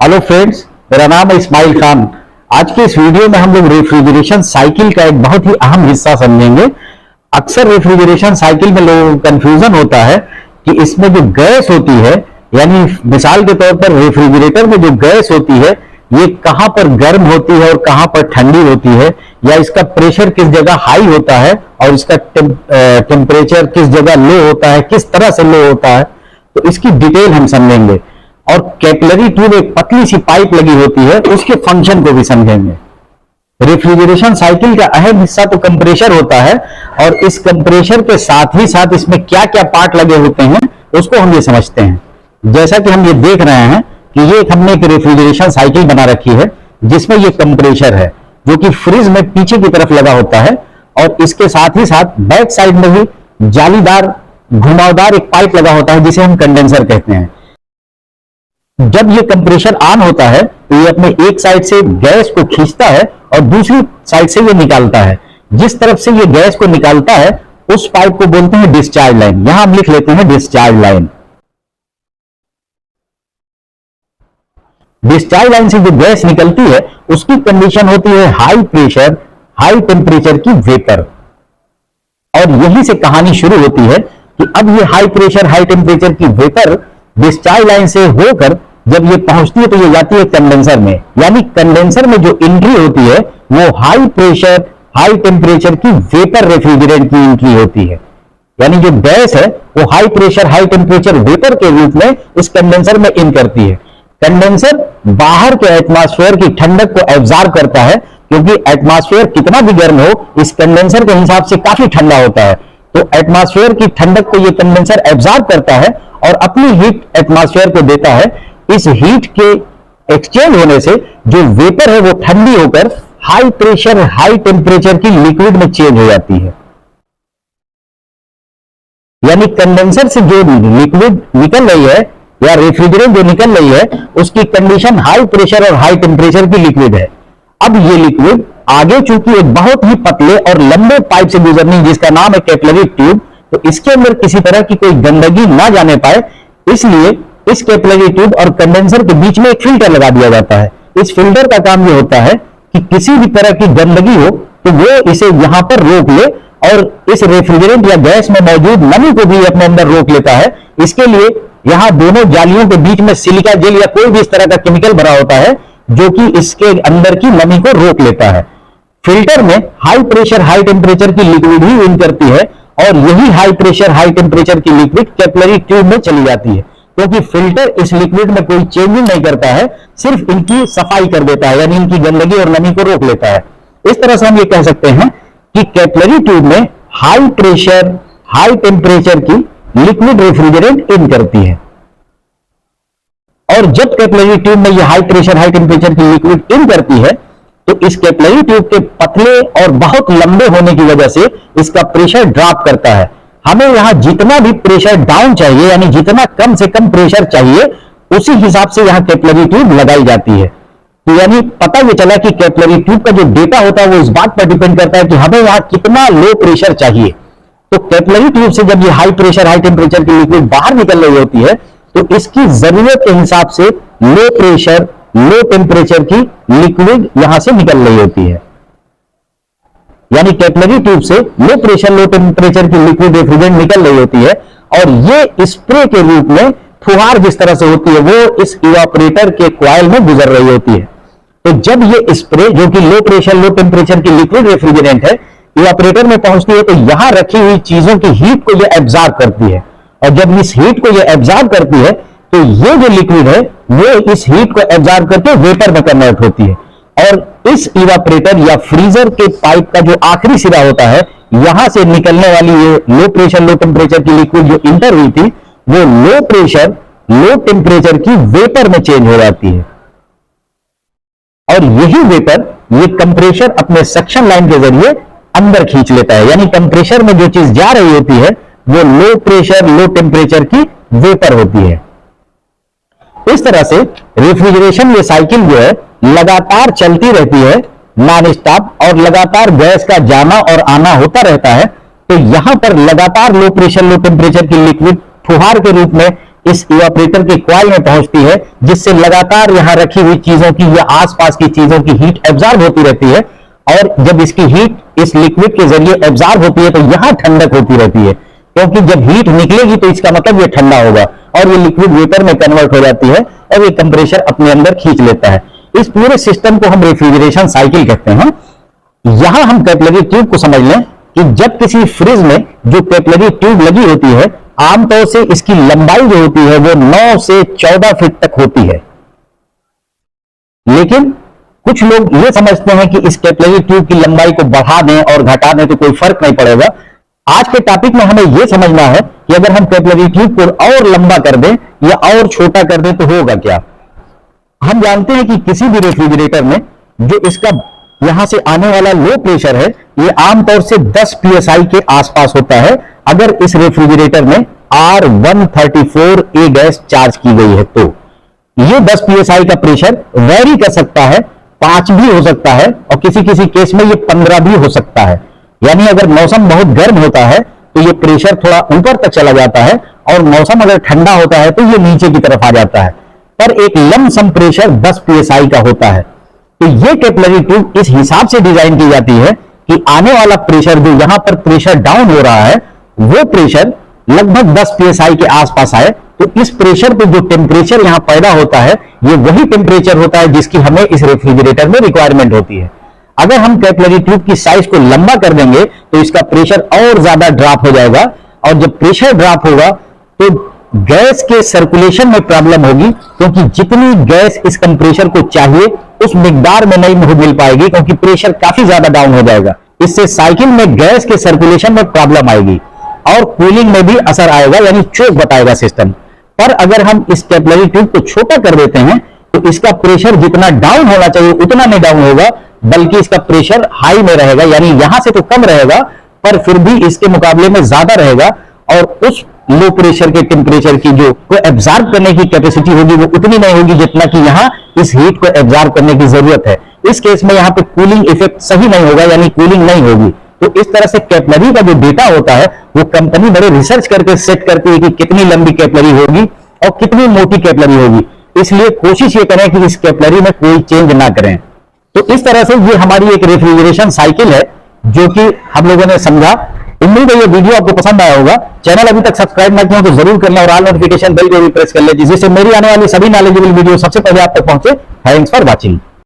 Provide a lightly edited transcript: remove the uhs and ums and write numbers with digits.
Hello friends, मेरा नाम है इस्माइल खान। आज के इस वीडियो में हम लोग रेफ्रिजरेशन साइकिल का एक बहुत ही अहम हिस्सा समझेंगे। अक्सर रेफ्रिजरेशन साइकिल में लोगों को कंफ्यूजन होता है कि इसमें जो गैस होती है, यानी मिसाल के तौर पर रेफ्रिजरेटर में जो गैस होती है ये कहां पर गर्म होती है और कहां पर ठंडी होती है, या इसका प्रेशर किस जगह हाई होता है और इसका टेम्परेचर किस जगह लो होता है, किस तरह से लो होता है, तो इसकी डिटेल हम समझेंगे। और कैपिलरी ट्यूब एक पतली सी पाइप लगी होती है, उसके फंक्शन को भी समझेंगे। रेफ्रिजरेशन साइकिल का अहम हिस्सा तो कंप्रेशर होता है, और इस कंप्रेशर के साथ ही साथ इसमें क्या क्या पार्ट लगे होते हैं उसको हम ये समझते हैं। जैसा कि हम ये देख रहे हैं कि ये हमने एक रेफ्रिजरेशन साइकिल बना रखी है जिसमें ये कंप्रेशर है जो कि फ्रिज में पीछे की तरफ लगा होता है, और इसके साथ ही साथ बैक साइड में भी जालीदार घुमावदार एक पाइप लगा होता है जिसे हम कंडेंसर कहते हैं। जब ये कंप्रेशर ऑन होता है तो ये अपने एक साइड से गैस को खींचता है और दूसरी साइड से ये निकालता है। जिस तरफ से ये गैस को निकालता है उस पाइप को बोलते हैं डिस्चार्ज लाइन। यहां हम लिख लेते हैं डिस्चार्ज लाइन। डिस्चार्ज लाइन से जो गैस निकलती है उसकी कंडीशन होती है हाई प्रेशर हाई टेम्परेचर की वेपर। और यहीं से कहानी शुरू होती है कि अब ये हाई प्रेशर हाई टेम्परेचर की वेपर डिस्चार्ज लाइन से होकर जब ये पहुंचती है तो ये जाती है कंडेंसर में। यानी कंडेंसर में जो एंट्री होती है वो हाई प्रेशर हाई टेम्परेचर की वेपर रेफ्रिजरेंट की एंट्री होती है। यानी जो गैस है वो high pressure high temperature vapour के रूप में इस कंडेंसर में इन करती है। कंडेंसर बाहर के एटमॉस्फेयर की ठंडक को एब्जॉर्ब करता है, क्योंकि एटमॉस्फेयर कितना भी गर्म हो इस कंडेंसर के हिसाब से काफी ठंडा होता है, तो एटमॉस्फेयर की ठंडक को ये कंडेंसर एब्जॉर्ब करता है और अपनी हीट एटमॉस्फेयर को देता है। इस हीट के एक्सचेंज होने से जो वेपर है वो ठंडी होकर हाई प्रेशर हाई टेम्परेचर की लिक्विड में चेंज हो जाती है। यानी कंडेंसर से जो लिक्विड निकल रही है या रेफ्रिजरेंट जो निकल रही है उसकी कंडीशन हाई प्रेशर और हाई टेम्परेचर की लिक्विड है। अब ये लिक्विड आगे चूंकि एक बहुत ही पतले और लंबे पाइप से गुजरनी जिसका नाम है कैपिलरी ट्यूब, तो इसके अंदर किसी तरह की कोई गंदगी ना जाने पाए, इसलिए इस कैपिलरी ट्यूब और कंडेंसर के बीच में एक फिल्टर लगा दिया जाता है। इस फिल्टर का काम यह होता है कि किसी भी तरह की गंदगी हो तो वो इसे यहां पर रोक ले और इस रेफ्रिजरेंट या गैस में मौजूद नमी को भी अपने अंदर रोक लेता है। इसके लिए यहां दोनों जालियों के बीच में सिलिका जेल या कोई भी इस तरह का केमिकल भरा होता है जो कि इसके अंदर की नमी को रोक लेता है। फिल्टर में हाई प्रेशर हाई टेम्परेचर की लिक्विड ही इन करती है, और यही हाई प्रेशर हाई टेम्परेचर की लिक्विड कैपिलरी ट्यूब में चली जाती है, क्योंकि फिल्टर इस लिक्विड में कोई चेंजिंग नहीं करता है, सिर्फ इनकी सफाई कर देता है, यानी इनकी गंदगी और नमी को रोक लेता है। इस तरह से हम ये कह सकते हैं कि कैपिलरी ट्यूब में हाई प्रेशर हाई टेम्परेचर की लिक्विड रेफ्रिजरेंट इन करती है। और जब कैपिलरी ट्यूब में ये हाई प्रेशर हाई टेम्परेचर की लिक्विड इन करती है तो इस कैपिलरी ट्यूब के पतले और बहुत लंबे होने की वजह से इसका प्रेशर ड्रॉप करता है। हमें यहां जितना भी प्रेशर डाउन चाहिए, यानी जितना कम से कम प्रेशर चाहिए, उसी हिसाब से यहां कैपिलरी ट्यूब लगाई जाती है। तो यानी पता ये चला कि कैपिलरी ट्यूब का जो डेटा होता है वो इस बात पर डिपेंड करता है कि हमें यहां कितना लो प्रेशर चाहिए। तो कैपिलरी ट्यूब से जब ये हाई प्रेशर हाई टेम्परेचर की लिक्विड बाहर निकल रही होती है तो इसकी जरूरत के हिसाब से लो प्रेशर लो टेम्परेचर की लिक्विड यहां से निकल रही होती है। यानी कैपिलरी ट्यूब से लो प्रेशर लो टेम्परेचर की लिक्विड रेफ्रिजरेंट निकल रही होती है, और ये स्प्रे के रूप में फुहार जिस तरह से होती है वो इस इवापोरेटर के कॉइल में गुजर रही होती है। तो जब ये स्प्रे जो कि लो प्रेशर लो टेम्परेचर की लिक्विड रेफ्रिजरेंट है इवापोरेटर में पहुंचती है तो यहां रखी हुई चीजों की हीट को ये एब्जॉर्ब करती है, और जब इस हीट को ये एब्जॉर्ब करती है तो ये जो लिक्विड है वो इस हीट को एब्जॉर्ब करके वेपर में कन्वर्ट होती है। और इस इवापोरेटर या फ्रीजर के पाइप का जो आखिरी सिरा होता है यहां से निकलने वाली ये लो प्रेशर लो टेम्परेचर की लिक्विड जो इंटर हुई थी वो लो प्रेशर लो टेम्परेचर की वेपर में चेंज हो जाती है। और यही वेपर ये कंप्रेसर अपने सक्शन लाइन के जरिए अंदर खींच लेता है। यानी कंप्रेसर में जो चीज जा रही होती है वो लो प्रेशर लो टेम्परेचर की वेपर होती है। इस तरह से रेफ्रिजरेशन ये साइकिल जो है लगातार चलती रहती है नॉन स्टॉप, और लगातार गैस का जाना और आना होता रहता है। तो यहां पर लगातार लो प्रेशर लो टेम्परेचर की लिक्विड फुहार के रूप में इस इवापोरेटर के कॉइल में पहुंचती है, जिससे लगातार यहां रखी हुई चीजों की या आसपास की चीजों की हीट एब्जॉर्ब होती रहती है। और जब इसकी हीट इस लिक्विड के जरिए एब्जॉर्ब होती है तो यहां ठंडक होती रहती है, क्योंकि जब हीट निकलेगी तो इसका मतलब ये ठंडा होगा और ये लिक्विड वेपर में कन्वर्ट हो जाती है और ये टेम्परेचर अपने अंदर खींच लेता है। इस पूरे सिस्टम को हम रेफ्रिजरेशन साइकिल कहते हैं। यहां हम कैपिलरी ट्यूब को समझ लें कि जब किसी फ्रिज में जो कैपिलरी ट्यूब लगी होती है, आमतौर से इसकी लंबाई जो होती है वो 9 से 14 फीट तक होती है। लेकिन कुछ लोग ये समझते हैं कि इस कैपिलरी ट्यूब की लंबाई को बढ़ा दें और घटा दें तो कोई फर्क नहीं पड़ेगा। आज के टॉपिक में हमें यह समझना है कि अगर हम कैपिलरी ट्यूब को और लंबा कर दें या और छोटा कर दें तो होगा क्या। हम जानते हैं कि किसी भी रेफ्रिजरेटर में जो इसका यहां से आने वाला लो प्रेशर है, ये आमतौर से 10 psi के आसपास होता है। अगर इस रेफ्रिजरेटर में R134a गैस चार्ज की गई है तो ये 10 psi का प्रेशर वेरी कर सकता है, 5 भी हो सकता है और किसी किसी केस में ये 15 भी हो सकता है। यानी अगर मौसम बहुत गर्म होता है तो ये प्रेशर थोड़ा ऊपर तक चला जाता है और मौसम अगर ठंडा होता है तो ये नीचे की तरफ आ जाता है, पर एक लमसम प्रेशर 10 psi का होता है। तो ये कैपिलरी ट्यूब इस हिसाब से डिजाइन की जाती है कि आने वाला प्रेशर जो यहां पर प्रेशर डाउन हो रहा है वो प्रेशर लगभग 10 psi के आसपास आए। तो इस प्रेशर पे जो टेम्परेचर यहां पैदा होता है ये वही टेम्परेचर होता है जिसकी हमें इस रेफ्रिजरेटर में रिक्वायरमेंट होती है। अगर हम कैपिलरी ट्यूब की साइज को लंबा कर देंगे तो इसका प्रेशर और ज्यादा ड्रॉप हो जाएगा और जब प्रेशर ड्रॉप होगा तो गैस के सर्कुलेशन में प्रॉब्लम होगी, क्योंकि जितनी गैस इस कंप्रेसर को चाहिए उस मिकदार में नहीं मिल पाएगी, क्योंकि प्रेशर काफी ज्यादा डाउन हो जाएगा। इससे साइकिल में गैस के सर्कुलेशन में प्रॉब्लम आएगी और कूलिंग में भी असर आएगा, यानी चोक बताएगा सिस्टम। पर अगर हम इस कैपिलरी ट्यूब को छोटा कर देते हैं तो इसका प्रेशर जितना डाउन होना चाहिए उतना नहीं डाउन होगा, बल्कि इसका प्रेशर हाई में रहेगा, यानी यहां से तो कम रहेगा पर फिर भी इसके मुकाबले में ज्यादा रहेगा और उस लो प्रेशर के टेम्परेचर की जो को एब्जॉर्ब करने की कैपेसिटी होगी वो उतनी नहीं होगी जितना कि यहां इस हीट को एब्जॉर्ब करने की जरूरत है। इस केस में यहां पे कूलिंग इफेक्ट सही नहीं होगा, यानी कूलिंग नहीं होगी। तो इस तरह से कैपिलरी का जो डेटा होता है वो कंपनी बड़े रिसर्च करके सेट करती है कि कितनी लंबी कैपिलरी होगी और कितनी मोटी कैपिलरी होगी। इसलिए कोशिश ये करें कि इस कैपिलरी में कोई चेंज ना करें। तो इस तरह से ये हमारी एक रेफ्रिजरेशन साइकिल है जो कि हम लोगों ने समझा। उम्मीद है ये वीडियो आपको पसंद आया होगा। चैनल अभी तक सब्सक्राइब ना किया तो जरूर कर लें और ऑल नोटिफिकेशन बेल को भी प्रेस कर लें, जिससे मेरी आने वाली सभी नॉलेजेबल वीडियो सबसे पहले आप तक पहुंचे। Thanks for watching.